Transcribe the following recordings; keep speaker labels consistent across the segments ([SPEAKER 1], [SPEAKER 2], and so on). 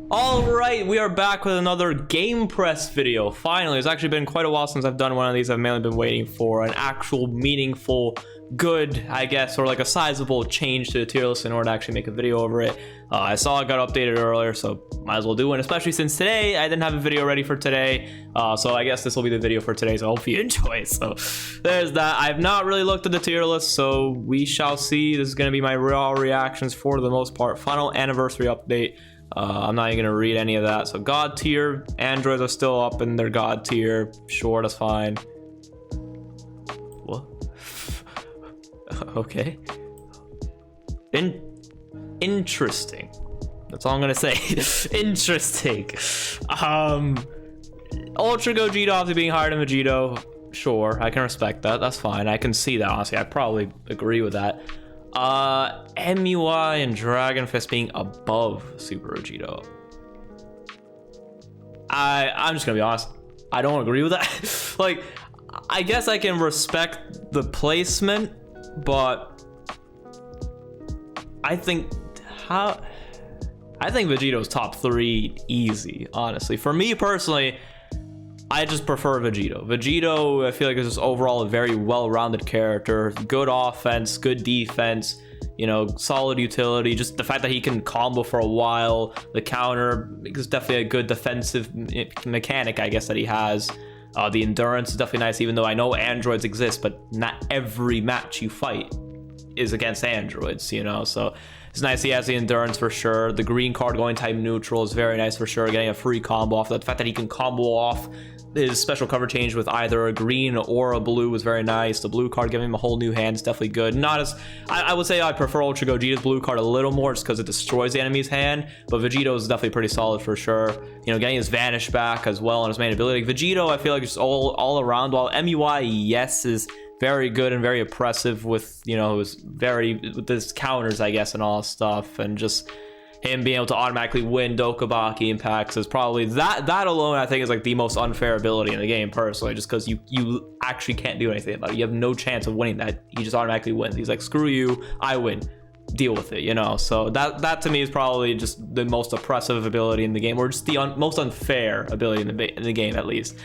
[SPEAKER 1] Alright, we are back with another Gamepress video. Finally, it's actually been quite a while since I've done one of these. I've mainly been waiting for an actual meaningful, good, I guess, or like a sizable change to the tier list in order to actually make a video over it. I saw it got updated earlier, so might as well do it, especially since today I didn't have a video ready for today. So I guess this will be the video for today, so I hope you enjoy it. So there's that. I've not really looked at the tier list, so we shall see. This is going to be my raw reactions for the most part. Final anniversary update. I'm not even gonna read any of that. So God tier, androids are still up in their God tier. Sure, that's fine. What? Okay. Interesting. That's all I'm gonna say. Interesting. Ultra Gogeta obviously being higher than Vegito. Sure, I can respect that. That's fine. I can see that, honestly. I probably agree with that. MUI and Dragon Fist being above Super Vegito. I'm just gonna be honest, I don't agree with that. Like, I guess I can respect the placement, but I think Vegito's top 3 easy, honestly. For me personally, I just prefer Vegito. Vegito, I feel like, is just overall a very well-rounded character. Good offense, good defense, you know, solid utility. Just the fact that he can combo for a while. The counter is definitely a good defensive mechanic, I guess, that he has. The endurance is definitely nice, even though I know androids exist, but not every match you fight is against androids, you know? So it's nice he has the endurance for sure. The green card going type neutral is very nice for sure. Getting a free combo off that. The fact that he can combo off his special cover change with either a green or a blue was very nice. The blue card giving him a whole new hand is definitely good. Not as I would say I prefer Ultra Gogeta's blue card a little more just because it destroys the enemy's hand, but Vegito is definitely pretty solid for sure. You know, getting his vanish back as well on his main ability. Vegito, I feel like just all around, while MUI, yes, is very good and very oppressive with, you know, with his counters, I guess, and all stuff, and just him being able to automatically win Dokabaki impacts is probably that alone, I think, is like the most unfair ability in the game personally, just because you actually can't do anything about it. You have no chance of winning that. He just automatically wins. He's like, screw you, I win, deal with it, you know? So that to me is probably just the most oppressive ability in the game, or just the most unfair ability in the game, at least.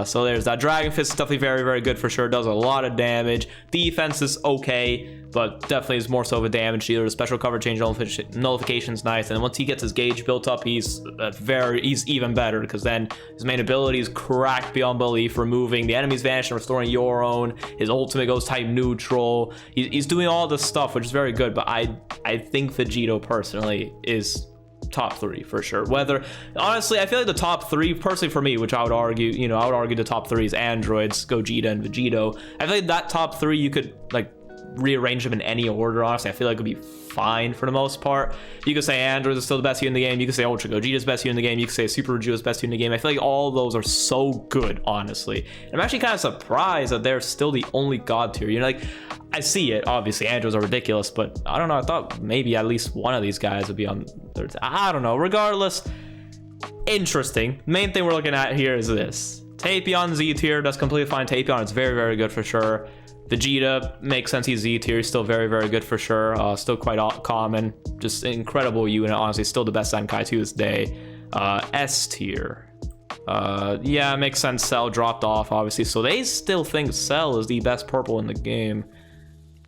[SPEAKER 1] So there's that. Dragon Fist is definitely very, very good for sure. Does a lot of damage. Defense is okay, but definitely is more so of a damage dealer. The special cover change nullification's nice, and then once he gets his gauge built up, he's even better, because then his main ability is cracked beyond belief, removing the enemy's vanish and restoring your own. His ultimate goes type neutral. He's doing all this stuff, which is very good, but I think Vegito personally is top 3 for sure. Whether, honestly, I feel like the top 3 personally for me, which I would argue, you know, I would argue the top 3 is androids, Gogeta, and Vegito. I feel like that top 3 you could like rearrange them in any order. Honestly, I feel like it would be fine for the most part. You could say androids is still the best unit in the game. You could say Ultra Gogeta's best unit in the game. You could say Super Vegito's best unit in the game. I feel like all of those are so good, honestly. And I'm actually kind of surprised that they're still the only God tier. You know, like, I see it, obviously androids are ridiculous, but I don't know, I thought maybe at least one of these guys would be on third. I don't know. Regardless, interesting. Main thing we're looking at here is this. Tapion Z tier, that's completely fine. Tapion is very, very good for sure. Vegeta makes sense. He's Z tier. He's still very, very good for sure. Still quite common. Just incredible unit. Honestly, still the best Zenkai to this day. S tier. Yeah, makes sense. Cell dropped off, obviously. So they still think Cell is the best purple in the game.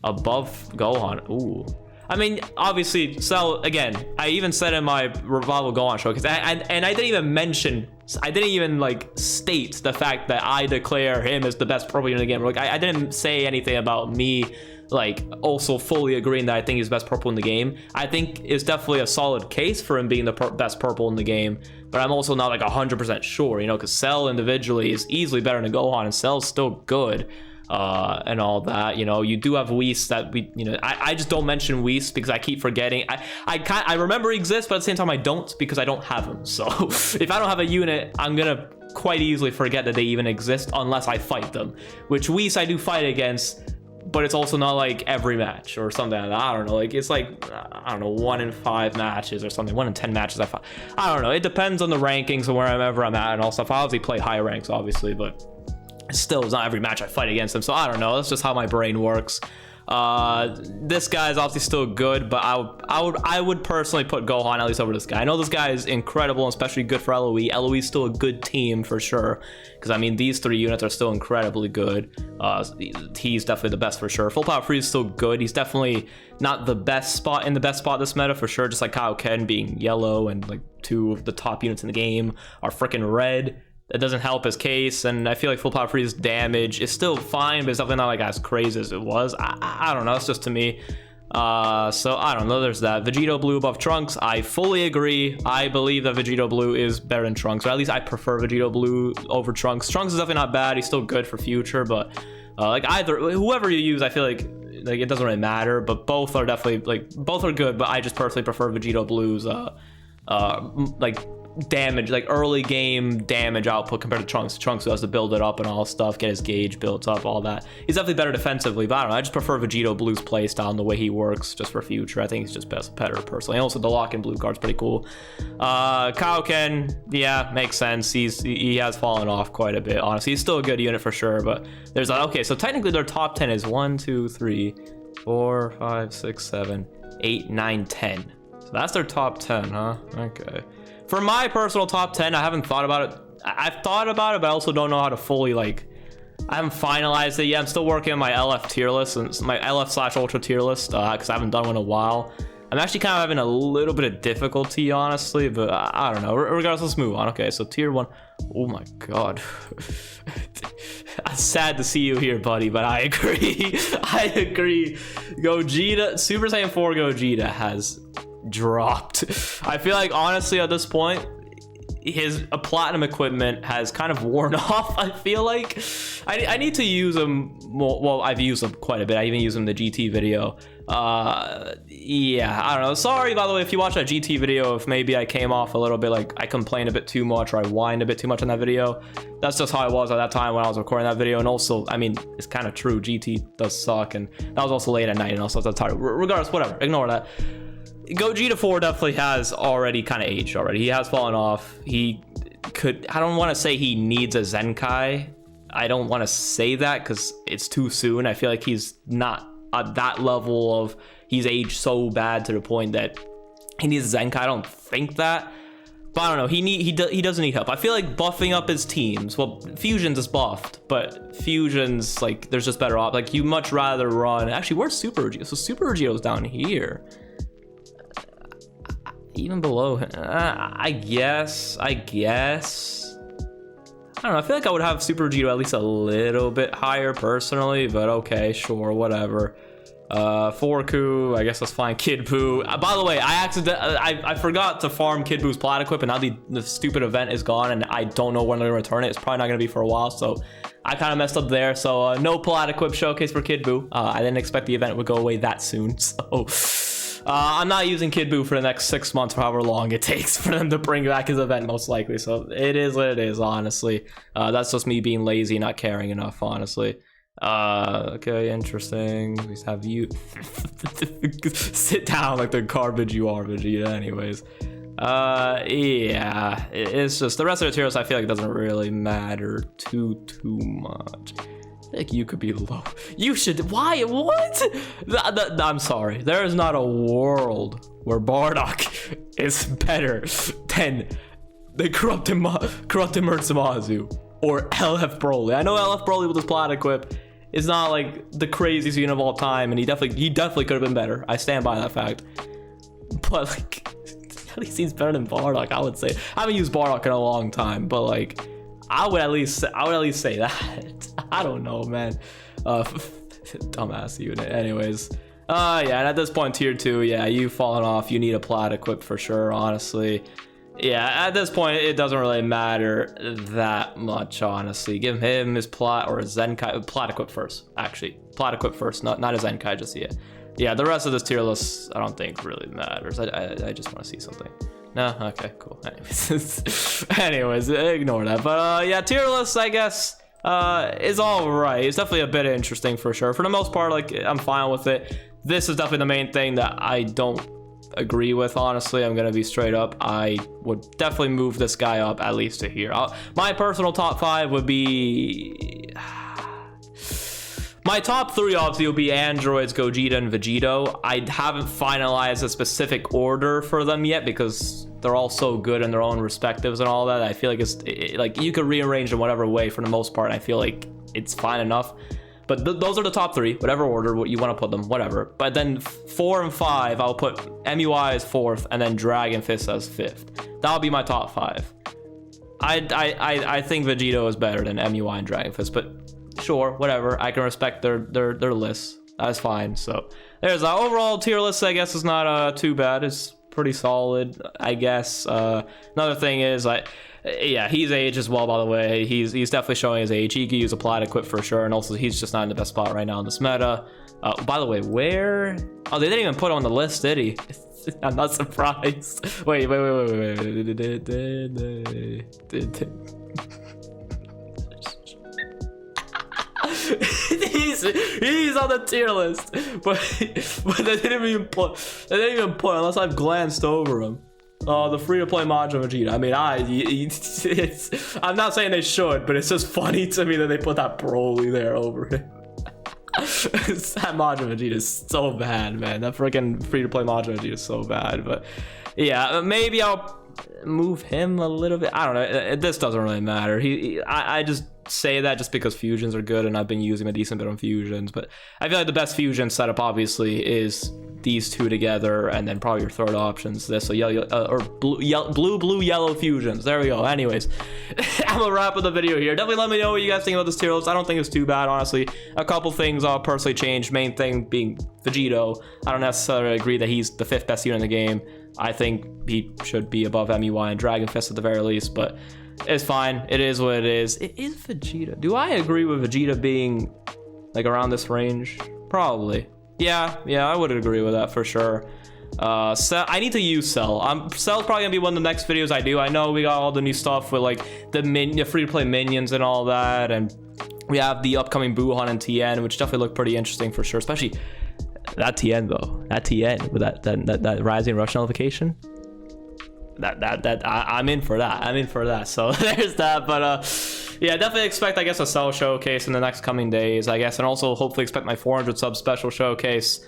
[SPEAKER 1] Above Gohan. Ooh. I mean, obviously, Cell, again, I even said in my Revival Gohan show, because I didn't even mention, I didn't even like state the fact that I declare him as the best purple unit in the game. Like, I didn't say anything about me like also fully agreeing that I think he's best purple in the game. I think it's definitely a solid case for him being the best purple in the game, but I'm also not like 100% sure, you know, because Cell individually is easily better than Gohan, and Cell's still good. And all that, you know. You do have Whis that we, you know, I just don't mention Whis because I keep forgetting. I remember he exists, but at the same time I don't, because I don't have him. So if I don't have a unit, I'm gonna quite easily forget that they even exist unless I fight them, which Whis I do fight against, but it's also not like every match or something like that. I don't know, like it's like, I don't know, 1 in 5 matches or something, 1 in 10 matches I fight. I don't know, it depends on the rankings and wherever I'm at and all stuff. I obviously play high ranks, obviously, but still, it's not every match I fight against them, so I don't know. That's just how my brain works. This guy's obviously still good, but I would personally put Gohan at least over this guy. I know this guy is incredible, and especially good for LOE. LOE is still a good team for sure, because I mean these 3 units are still incredibly good. He's definitely the best for sure. Full Power Freeze is still good. He's definitely not the best spot in the best spot this meta for sure, just like Kaioken being yellow and like 2 of the top units in the game are freaking red. That doesn't help his case, and I feel like Full Power Freeze damage is still fine, but it's definitely not like as crazy as it was. I don't know, it's just to me. So I don't know, there's that. Vegito Blue above Trunks, I fully agree. I believe that Vegito Blue is better than Trunks, or at least I prefer Vegito Blue over Trunks. Trunks is definitely not bad, he's still good for future, but like either, whoever you use, I feel like it doesn't really matter, but both are definitely, like, both are good, but I just personally prefer Vegito Blue's like damage, like early game damage output compared to Trunks who has to build it up and all stuff, get his gauge built up, all that. He's definitely better defensively, but I don't know, I just prefer Vegito Blue's playstyle and the way he works just for future. I think he's just better personally. And also the lock in blue card's pretty cool. Kaioken, yeah, makes sense. He has fallen off quite a bit, honestly. He's still a good unit for sure, but there's okay, so technically their top 10 is 1 2 3 4 5 6 7 8 9 10. So that's their top 10, huh? Okay. For my personal top 10, I haven't thought about it. I've thought about it, but I also don't know how to fully, like, I haven't finalized it yet. I'm still working on my LF tier list, and my LF/Ultra tier list, because I haven't done one in a while. I'm actually kind of having a little bit of difficulty, honestly, but I don't know. Regardless, let's move on. Okay, so tier 1. Oh my god. I'm sad to see you here, buddy, but I agree. I agree. Gogeta, Super Saiyan 4 Gogeta has dropped. I feel like honestly at this point his platinum equipment has kind of worn off. I feel like I need to use him more. Well, I've used him quite a bit. I even used him in the GT video. Yeah, I don't know. Sorry, by the way, if you watch that GT video, if maybe I came off a little bit like I complained a bit too much or I whined a bit too much in that video. That's just how I was at that time when I was recording that video. And also, I mean, it's kind of true, GT does suck, and that was also late at night and also that's tired. Regardless, whatever, ignore that. Gogeta 4 definitely has already kind of aged already. He has fallen off. He could, I don't want to say he needs a Zenkai. I don't want to say that because it's too soon. I feel like he's not at that level of, he's aged so bad to the point that he needs a Zenkai. I don't think that, but I don't know. He doesn't need help. I feel like buffing up his teams. Well, Fusion's is buffed, but Fusion's like, there's just better off. Like, you much rather run. Actually, where's Super Vegito? So Super Vegito's down here. Even below him, I guess. I don't know. I feel like I would have Super Vegito at least a little bit higher personally, but okay, sure, whatever. Forku, I guess that's fine. Kid Buu. By the way, I forgot to farm Kid Buu's plat equip, and now the stupid event is gone, and I don't know when they're gonna return it. It's probably not gonna be for a while, so I kind of messed up there. So no plat equip showcase for Kid Buu. I didn't expect the event would go away that soon, so. I'm not using Kid Buu for the next 6 months, for however long it takes for them to bring back his event, most likely. So it is what it is, honestly. That's just me being lazy, not caring enough, honestly. Okay, interesting. We have you sit down like the garbage you are, Vegeta. Anyways, yeah, it's just the rest of the tier list. I feel like it doesn't really matter too much. I think you could be low. You should. Why? What? I'm sorry. There is not a world where Bardock is better than the corrupted Mertsumazu or LF Broly. I know LF Broly with his plat equip is not like the craziest unit of all time, and he definitely could have been better. I stand by that fact. But like, at least he's better than Bardock, I would say. I haven't used Bardock in a long time, but like, I would at least say that. I don't know, man. Dumbass unit. Anyways, yeah, and at this point, tier 2, yeah, you've fallen off. You need a plat equip for sure, honestly. Yeah, at this point, it doesn't really matter that much, honestly. Give him his plat or his Zenkai. Plat equip first, actually. Plat equip first, not his Zenkai just yet. Yeah, the rest of this tier list, I don't think really matters. I just want to see something. No? Okay, cool. Anyways, ignore that. But yeah, tier list, I guess, is all right. It's definitely a bit interesting for sure. For the most part, like, I'm fine with it. This is definitely the main thing that I don't agree with, honestly. I'm gonna be straight up. I would definitely move this guy up at least to here. My personal top 5 would be My top three obviously will be androids, Gogeta, and Vegito. I haven't finalized a specific order for them yet because they're all so good in their own respectives and all that. I feel like like you could rearrange them whatever way for the most part. I feel like it's fine enough. But those are the top three, whatever order what you want to put them, whatever. But then 4 and 5, I'll put MUI as 4th and then Dragon Fist as 5th. That'll be my top 5. I think Vegito is better than MUI and Dragon Fist, but sure, whatever. I can respect their lists. That's fine. So there's that. Overall tier list, I guess, is not too bad. It's pretty solid, I guess. Another thing is, yeah, he's age as well, by the way. He's definitely showing his age. He could use Applied Equip for sure, and also he's just not in the best spot right now in this meta. By the way, where? Oh, they didn't even put him on the list, did he? I'm not surprised. Wait. He's on the tier list, but they didn't even put unless I've glanced over him. The free-to-play module Vegeta. I mean, I'm not saying they should, but it's just funny to me that they put that Broly there over it. That module Vegeta is so bad, man. That freaking free-to-play module Vegeta is so bad. But yeah, maybe I'll move him a little bit. I don't know. This doesn't really matter. I just say that just because fusions are good, and I've been using a decent bit on fusions. But I feel like the best fusion setup obviously is these two together, and then probably your third option's this, so yellow or blue yellow fusions. There we go. Anyways, I'm gonna wrap up the video here. Definitely let me know what you guys think about this tier list. I don't think it's too bad, honestly. A couple things I'll personally change. Main thing being Vegito. I don't necessarily agree that he's the 5th best unit in the game. I think he should be above MUI and Dragon Fist at the very least, but it's fine. It is what it is. It is Vegeta. Do I agree with Vegeta being like around this range? Probably. Yeah, I would agree with that for sure. Cell, I need to use Cell. Cell's probably gonna be one of the next videos I do. I know we got all the new stuff with like the free-to-play minions and all that, and we have the upcoming Buhan and TN, which definitely look pretty interesting for sure. Especially that TN though. That TN with that rising rush notification. I'm in for that. I'm in for that. So there's that. But yeah, definitely expect, I guess, a Cell showcase in the next coming days, I guess, and also hopefully expect my 400 sub special showcase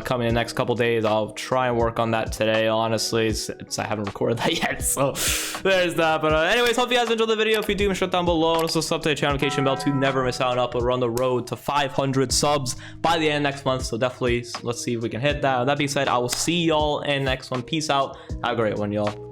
[SPEAKER 1] coming in the next couple days. I'll try and work on that today, honestly, since I haven't recorded that yet. So there's that. But anyways, hope you guys enjoyed the video. If you do, make sure down below and also sub to the channel notification bell to never miss out on upload. We're on the road to 500 subs by the end of next month, so definitely let's see if we can hit that. With that being said, I will see y'all in the next one. Peace out. Have a great one, y'all.